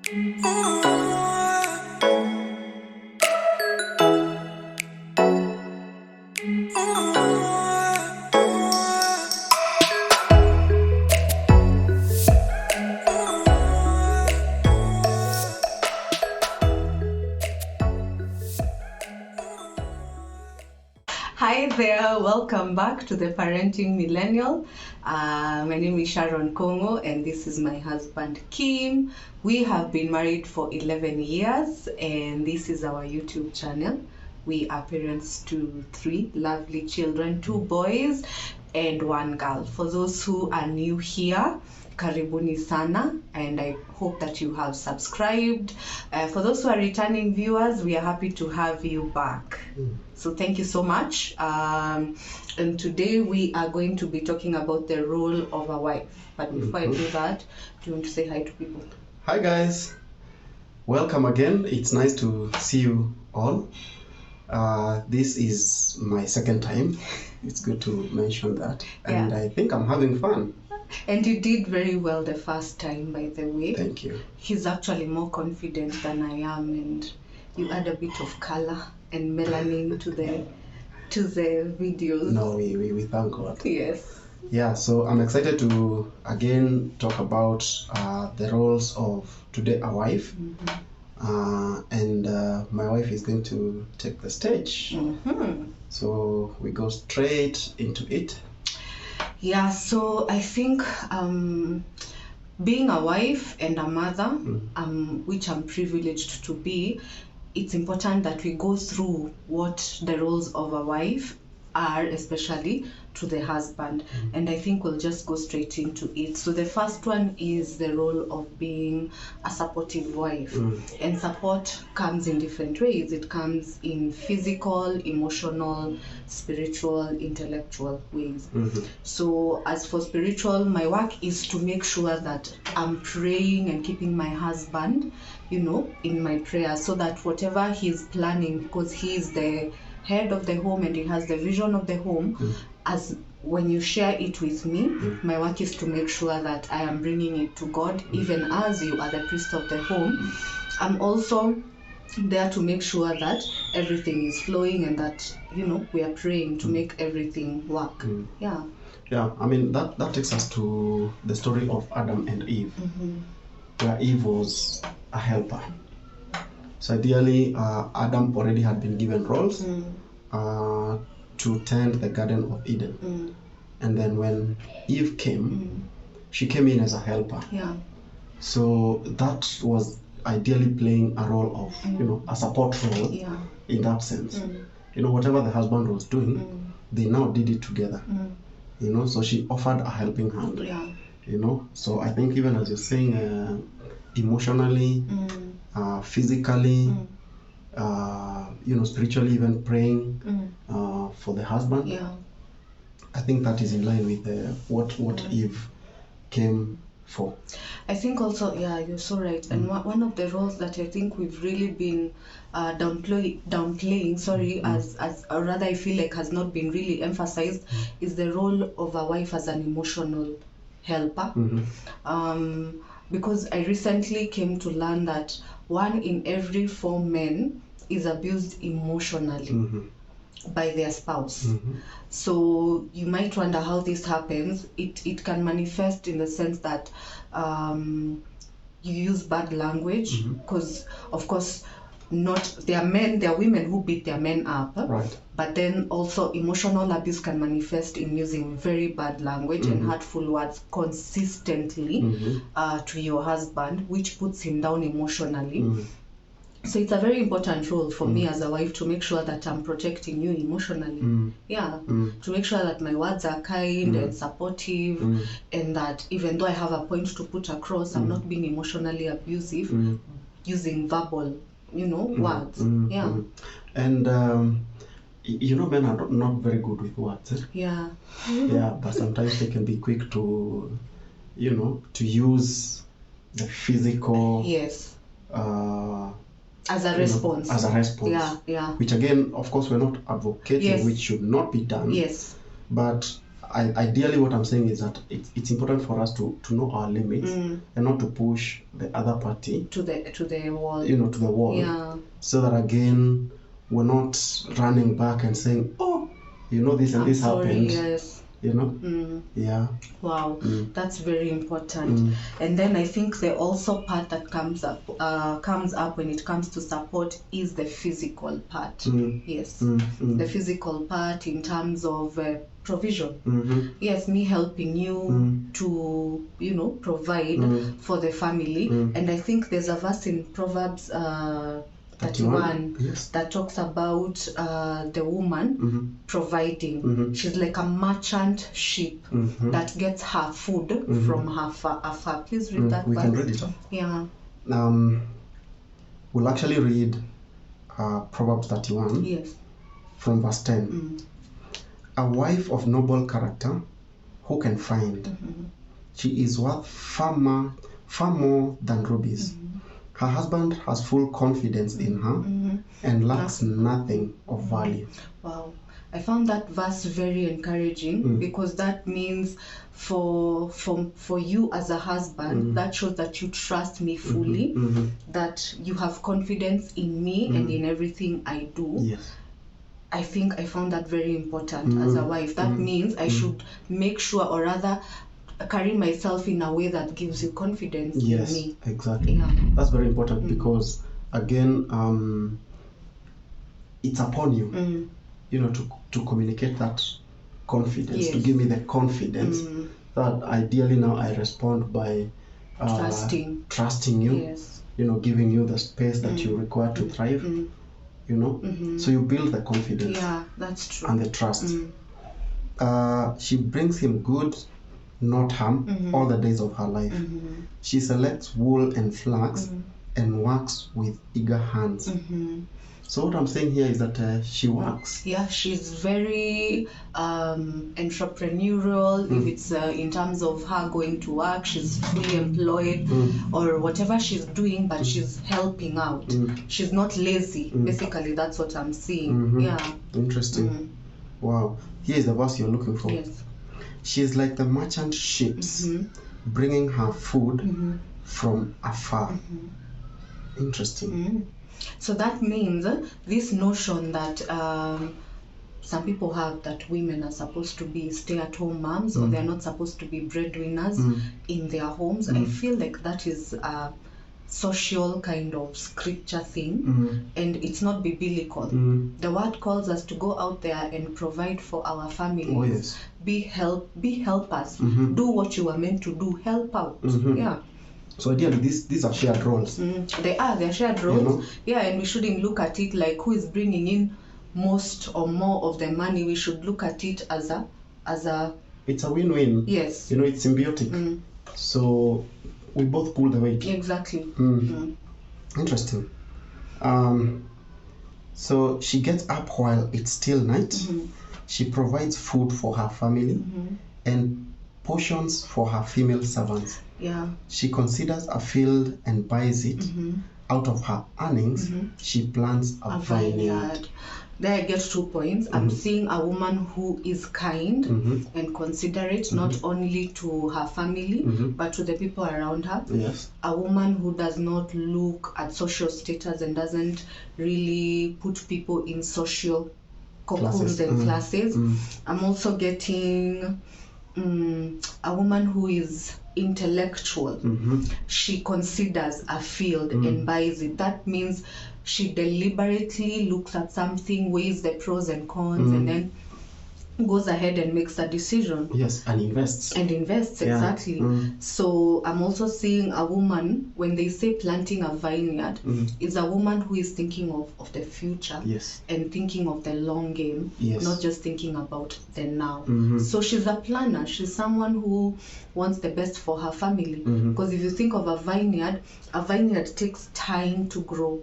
Hi there, welcome back to the Parenting Millennial. My name is Sharon Kongo and this is my husband Kim. We have been married for 11 years and this is our YouTube channel. We are parents to 3 lovely children, 2 boys and 1 girl. For those who are new here, karibuni sana, and I hope that you have subscribed. For those who are returning viewers, we are happy to have you back. So thank you so much. And today we are going to be talking about the role of a wife. But before I do that, do you want to say hi to people? Hi guys, welcome again. It's nice to see you all. This is my second time. It's good to mention that. And I think I'm having fun. And you did very well the first time, by the way. Thank you. He's actually more confident than I am, and you add a bit of color and melanin to the videos. No, we thank God. Yes. Yeah, so I'm excited to again talk about the roles of today a wife. And my wife is going to take the stage. So we go straight into it. Yeah, so I think being a wife and a mother, which I'm privileged to be, it's important that we go through what the roles of a wife are, especially to the husband. And I think we'll just go straight into it. So the first one is the role of being a supportive wife. And support comes in different ways. It comes in physical, emotional, spiritual, intellectual ways. So as for spiritual, my work is to make sure that I'm praying and keeping my husband, in my prayers, so that whatever he's planning, because he is the head of the home and he has the vision of the home, as when you share it with me, my work is to make sure that I am bringing it to God, even as you are the priest of the home. I'm also there to make sure that everything is flowing and that we are praying to make everything work. Yeah, I mean that takes us to the story of Adam and Eve, where Eve was a helper. So ideally, Adam already had been given roles to tend the Garden of Eden. And then when Eve came, she came in as a helper. Yeah. So that was ideally playing a role of, a support role in that sense. Whatever the husband was doing, they now did it together. So she offered a helping hand. Yeah. So I think even as you're saying, emotionally, physically, spiritually, even praying for the husband. Yeah. I think that is in line with what Eve came for. I think also, you're so right. And one of the roles that I think we've really been downplaying, or rather I feel like has not been really emphasized, is the role of a wife as an emotional helper. Because I recently came to learn that 1 in every 4 men is abused emotionally by their spouse. So you might wonder how this happens. It can manifest in the sense that you use bad language, because of course there are women who beat their men up, right? But then also emotional abuse can manifest in using very bad language and hurtful words consistently to your husband, which puts him down emotionally. So it's a very important role for me as a wife to make sure that I'm protecting you emotionally. To make sure that my words are kind and supportive, and that even though I have a point to put across, I'm not being emotionally abusive using verbal, words. And men are not very good with words. Yeah, but sometimes they can be quick to use the physical. Yes. As a response. Yeah. Which again, of course, we're not advocating, which should not be done. Yes. But ideally what I'm saying is that it's important for us to know our limits and not to push the other party to the wall. To the wall. Yeah. So that again we're not running back and saying, oh, this and this happened. Yes. Yeah. Wow, that's very important. And then I think the also part that comes up when it comes to support is the physical part. Yes. The physical part in terms of provision. Yes, me helping you to provide for the family. And I think there's a verse in Proverbs 31 yes. that talks about the woman providing. She's like a merchant ship that gets her food from her afar. Please read that we verse. can read it. Yeah. We'll actually read Proverbs 31 Yes. from verse 10. A wife of noble character, who can find? She is worth far more than rubies. Her husband has full confidence in her and lacks nothing of value. Wow. I found that verse very encouraging because that means for you as a husband, that shows that you trust me fully, that you have confidence in me and in everything I do. Yes. I think I found that very important as a wife. That means I should make sure, or rather carry myself in a way that gives you confidence in me. Yes, exactly. Yeah. That's very important because again, it's upon you, to communicate that confidence, Yes. to give me the confidence that ideally now I respond by trusting you, Yes. Giving you the space that you require to thrive, So you build the confidence. Yeah, that's true. And the trust. She brings him good, not harm, all the days of her life. She selects wool and flax and works with eager hands. So what I'm saying here is that she works. Yeah, she's very entrepreneurial. If it's in terms of her going to work, she's fully employed or whatever she's doing, but she's helping out. She's not lazy. Basically, that's what I'm seeing. Yeah. Interesting. Wow. Here is the verse you're looking for. Yes. She is like the merchant ships, bringing her food from afar. Interesting. So that means this notion that some people have, that women are supposed to be stay-at-home moms or they're not supposed to be breadwinners in their homes. I feel like that is a social kind of scripture thing, and it's not biblical. The word calls us to go out there and provide for our families. Oh, yes. Be helpers. Do what you are meant to do. Help out. Yeah. So ideally, these are shared roles. They're shared roles. Yeah, and we shouldn't look at it like who is bringing in most or more of the money. We should look at it as a it's a win-win. Yes. It's symbiotic. So we both pull the weight. Exactly. Interesting. So she gets up while it's still night. She provides food for her family and portions for her female servants. Yeah. She considers a field and buys it. Out of her earnings, she plants a vineyard. There I get 2 points. I'm seeing a woman who is kind and considerate, not only to her family, but to the people around her. Yes. A woman who does not look at social status and doesn't really put people in social cocoons and classes. I'm also getting a woman who is intellectual. She considers a field and buys it. That means she deliberately looks at something, weighs the pros and cons, and then goes ahead and makes a decision. Yes, and invests. Exactly. So I'm also seeing a woman, when they say planting a vineyard, is a woman who is thinking of the future. Yes. And thinking of the long game. Yes. Not just thinking about the now. So she's a planner. She's someone who wants the best for her family. Because if you think of a vineyard takes time to grow.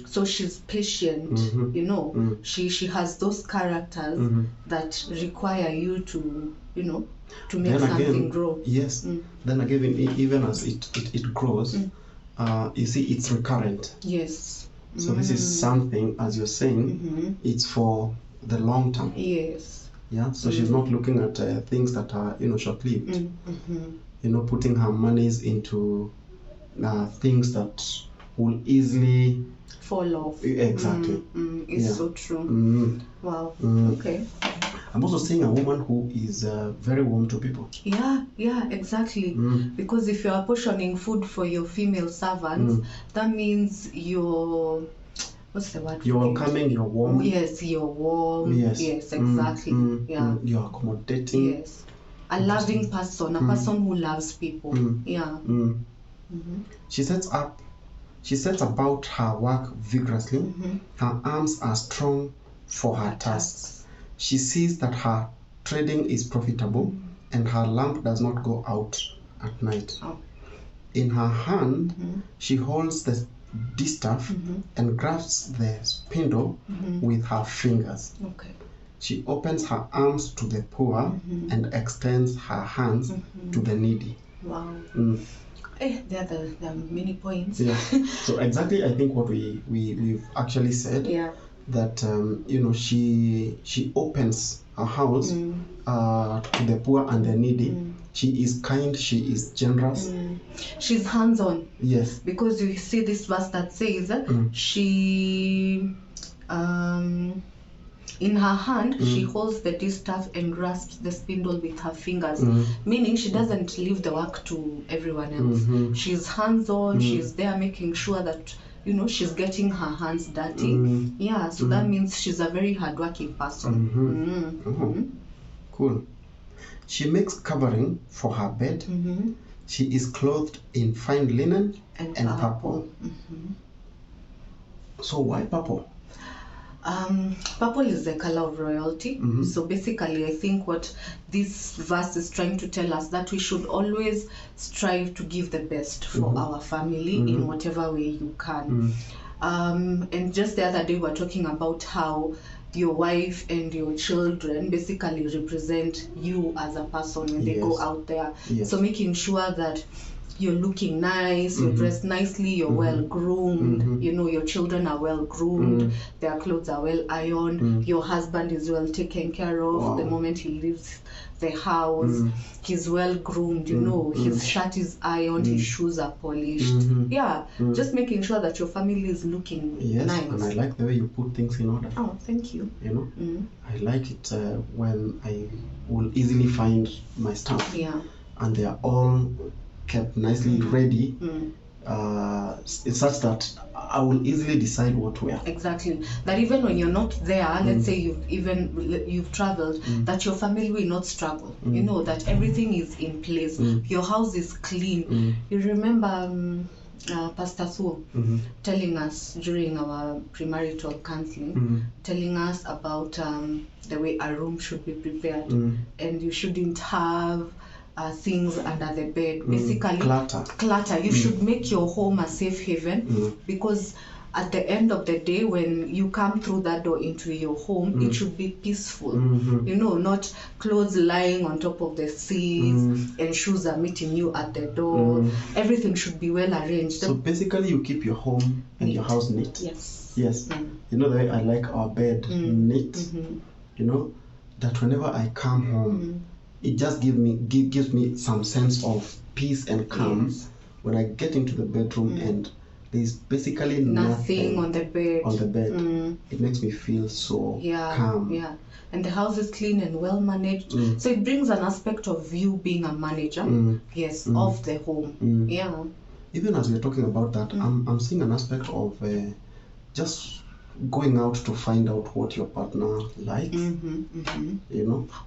So she's patient. She has those characters that require you to make something grow. Yes. Then again, even as it grows, you see, it's recurrent. Yes. So this is something, as you're saying, it's for the long term. Yes. Yeah, so she's not looking at things that are, short-lived. Putting her monies into things that will easily fall off. Exactly. It's so true. Wow. Okay. I'm also seeing a woman who is very warm to people. Yeah, exactly. Because if you are portioning food for your female servants, that means you're, what's the word? You're welcoming, you're warm. Yes, you're warm. Yes, exactly. Yeah. You're accommodating. Yes. A loving person, a person who loves people. Yeah. She sets about her work vigorously. Her arms are strong for her tasks. She sees that her trading is profitable and her lamp does not go out at night. In her hand, she holds the distaff and grasps the spindle with her fingers. She opens her arms to the poor and extends her hands to the needy. Wow. There are many points. Yeah. So exactly, I think what we've actually said. Yeah. That she opens her house to the poor and the needy. She is kind. She is generous. She's hands-on. Yes. Because you see this verse that says she in her hand she holds the distaff and grasps the spindle with her fingers, meaning she doesn't leave the work to everyone else. She's hands-on. She's there making sure that she's getting her hands dirty. Yeah, so that means she's a very hardworking person. Cool. She makes covering for her bed. She is clothed in fine linen and purple. So why purple? Purple is the color of royalty. So basically, I think what this verse is trying to tell us, that we should always strive to give the best for our family in whatever way you can. And just the other day, we were talking about how your wife and your children basically represent you as a person when they go out there. So making sure that you're looking nice, you're dressed nicely, you're well groomed, your children are well groomed, their clothes are well ironed, your husband is well taken care of the moment he leaves the house, he's well groomed, his shirt is ironed, his shoes are polished. Just making sure that your family is looking nice. And I like the way you put things in order. Oh, thank you. I like it when I will easily find my stuff. And they are all kept nicely ready, it's such that I will easily decide what to wear. Exactly. That even when you're not there, let's say you've traveled, that your family will not struggle. That everything is in place. Your house is clean. You remember Pastor Sue telling us during our premarital counseling, telling us about the way a room should be prepared, and you shouldn't have things under the bed. Basically, clutter. You should make your home a safe haven, because at the end of the day, when you come through that door into your home, it should be peaceful. Not clothes lying on top of the seats and shoes are meeting you at the door. Everything should be well arranged. So basically, you keep your home and your house neat. Yes. The way I like our bed neat. That whenever I come home, it just gives me some sense of peace and calm when I get into the bedroom and there's basically nothing on the bed. It makes me feel so calm. And the house is clean and well managed. So it brings an aspect of you being a manager, of the home. Even as we're talking about that, I'm seeing an aspect of just going out to find out what your partner likes.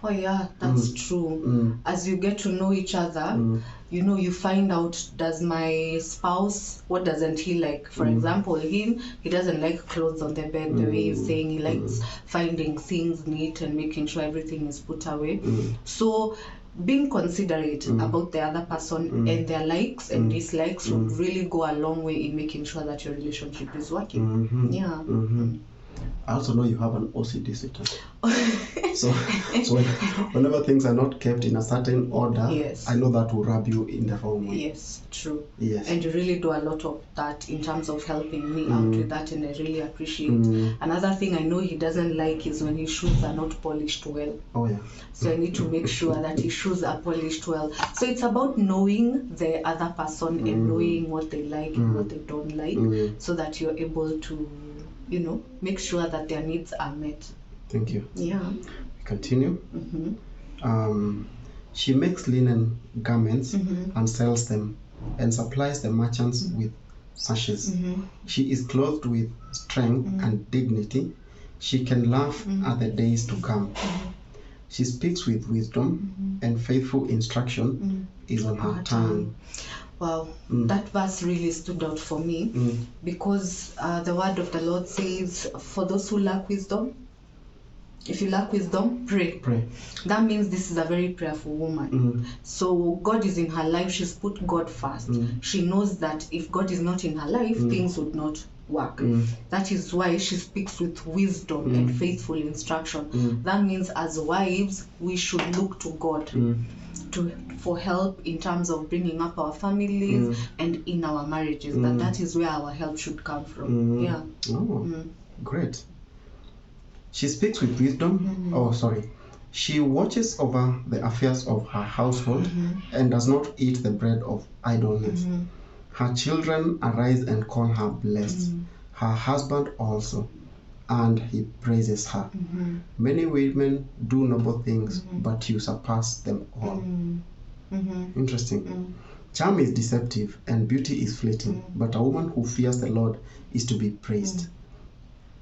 Oh yeah, that's true. As you get to know each other, you find out, does my spouse, what doesn't he like? For example, he doesn't like clothes on the bed the way you're saying. He likes finding things neat and making sure everything is put away. So being considerate about the other person and their likes and dislikes would really go a long way in making sure that your relationship is working. I also know you have an OCD system. so whenever things are not kept in a certain order, yes, I know that will rub you in the wrong way. Yes, true. Yes. And you really do a lot of that in terms of helping me out with that, and I really appreciate. Another thing I know he doesn't like is when his shoes are not polished well. Oh yeah. So I need to make sure that his shoes are polished well. So it's about knowing the other person and knowing what they like and what they don't like, so that you're able to, you know, make sure that their needs are met. Thank you. Yeah. We continue. She makes linen garments and sells them, and supplies the merchants with sashes. She is clothed with strength and dignity. She can laugh at the days to come. She speaks with wisdom, and faithful instruction is on her tongue. Wow, that verse really stood out for me because the word of the Lord says, for those who lack wisdom, if you lack wisdom, pray. That means this is a very prayerful woman. So God is in her life. She's put God first. She knows that if God is not in her life, things would not work. That is why she speaks with wisdom and faithful instruction. That means as wives, we should look to God for help in terms of bringing up our families and in our marriages. That is where our help should come from. Yeah. Great. She speaks with wisdom. She watches over the affairs of her household and does not eat the bread of idleness. Her children arise and call her blessed. Her husband also, and he praises her. Many women do noble things, but you surpass them all. Interesting. Charm is deceptive and beauty is fleeting, but a woman who fears the Lord is to be praised.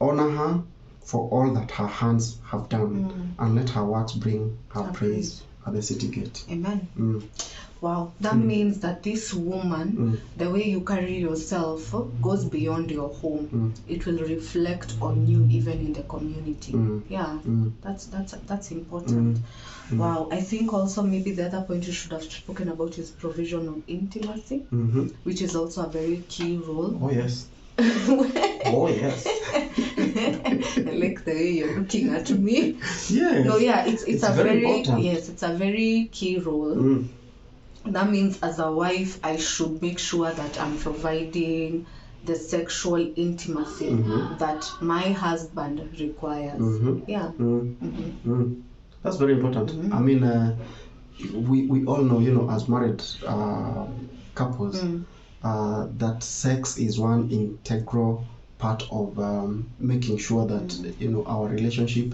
Honor her for all that her hands have done, and let her works bring her praise at the city gate. Amen. Wow, that means that this woman, the way you carry yourself goes beyond your home. It will reflect on you even in the community. Yeah, that's important. Wow, I think also maybe the other point you should have spoken about is provisional intimacy, which is also a very key role. Oh yes. Oh yes. I like the way you're looking at me. Yes. No, yeah, it's a very important. Yes, it's a very key role. That means as a wife, I should make sure that I'm providing the sexual intimacy that my husband requires. Yeah. That's very important. I mean, we all know, you know, as married couples, that sex is one integral part of making sure that you know our relationship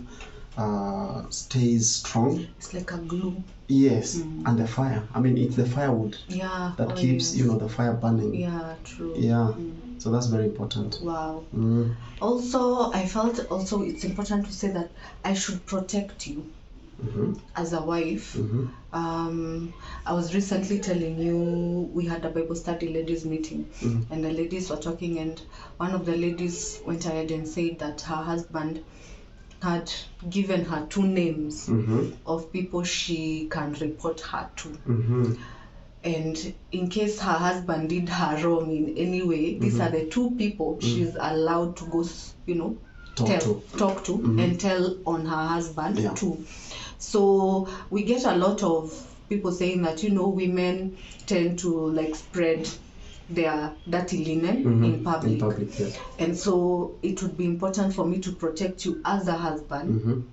stays strong. It's like a glue. Yes, and the fire. I mean, it's the firewood that keeps you know the fire burning. Yeah, true. Yeah, so that's very important. Wow. Also, I felt also it's important to say that I should protect you. As a wife. I was recently telling you we had a Bible study ladies meeting, and the ladies were talking, and one of the ladies went ahead and said that her husband had given her 2 names of people she can report her to. And in case her husband did her wrong in any way, these are the 2 people she's allowed to go, you know, talk to and tell on her husband too. So we get a lot of people saying that, you know, women tend to like spread their dirty linen in public. Yes. And so it would be important for me to protect you as a husband,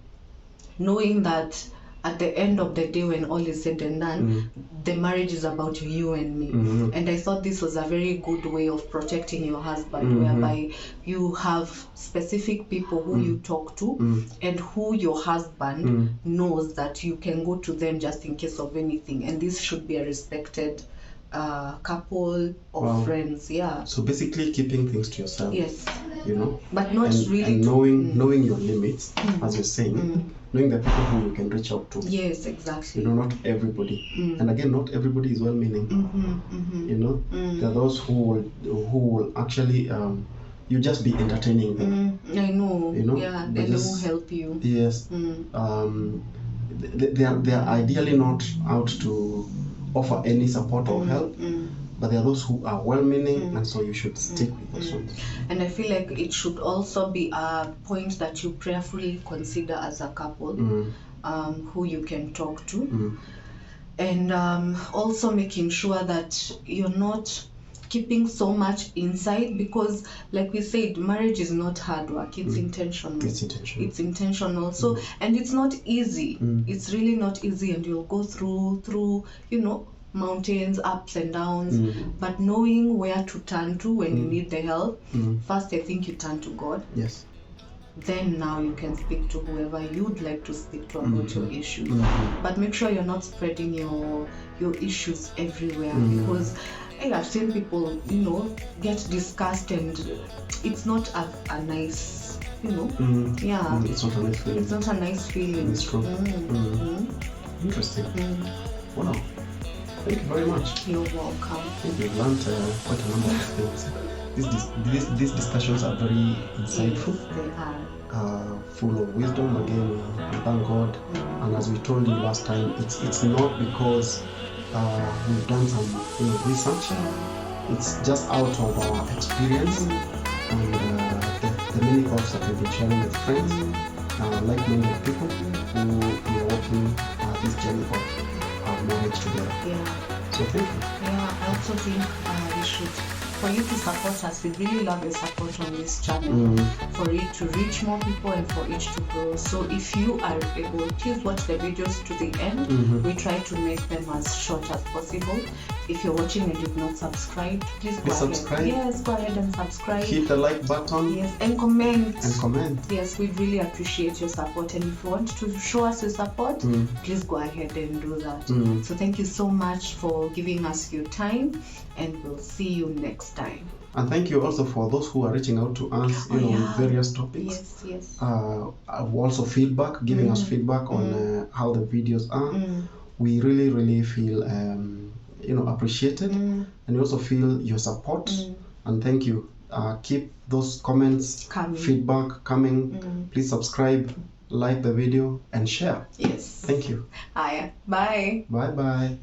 knowing that at the end of the day, when all is said and done, the marriage is about you and me. And I thought this was a very good way of protecting your husband, whereby you have specific people who you talk to and who your husband knows that you can go to them just in case of anything. And this should be a respected couple of friends. Yeah. So basically keeping things to yourself. Yes. You know, but not really. And knowing your limits, as you're saying. Knowing the people who you can reach out to. Yes, exactly. You know, not everybody. And again, not everybody is well-meaning. You know, there are those who will actually, you just be entertaining them. I know. You know, yeah, they will help you. Yes. They are ideally not out to offer any support or help. But there are those who are well-meaning, and so you should stick with those ones. And I feel like it should also be a point that you prayerfully consider as a couple, who you can talk to. And also making sure that you're not keeping so much inside, because like we said, marriage is not hard work, it's intentional. It's intentional. So and it's not easy. It's really not easy, and you'll go through mountains, ups and downs, but knowing where to turn to when you need the help. First, I think you turn to God. Yes. Then now you can speak to whoever you'd like to speak to about your issues. But make sure you're not spreading your issues everywhere, because I've seen people, get discussed, and it's not a nice, yeah. It's not a nice feeling. It's not a nice feeling. It's true. Interesting. Wow. Thank you very much. You're welcome. I think we've learned quite a number of things. These discussions are very insightful. Yes, they are. Full of wisdom. Again, we thank God. And as we told you last time, it's not because we've done some research. It's just out of our experience and the many thoughts that we've been sharing with friends, like-minded people who are walking this journey of marriage together. Yeah. So thank you. Yeah, I also think we should, for you to support us, we really love your support on this channel, for it to reach more people and for it to grow. So if you are able, please watch the videos to the end. We try to make them as short as possible. If you're watching and you've not subscribed, please go ahead. Subscribe. Yes, go ahead and subscribe. Hit the like button. Yes, and comment. Yes, we really appreciate your support. And if you want to show us your support, please go ahead and do that. So thank you so much for giving us your time, and we'll see you next time. And thank you also for those who are reaching out to us, with various topics. Yes. Also feedback, giving us feedback on how the videos are. We really, really feel appreciated, and we also feel your support. And thank you. Keep those comments, feedback coming. Please subscribe, like the video, and share. Yes. Thank you. Bye. Bye.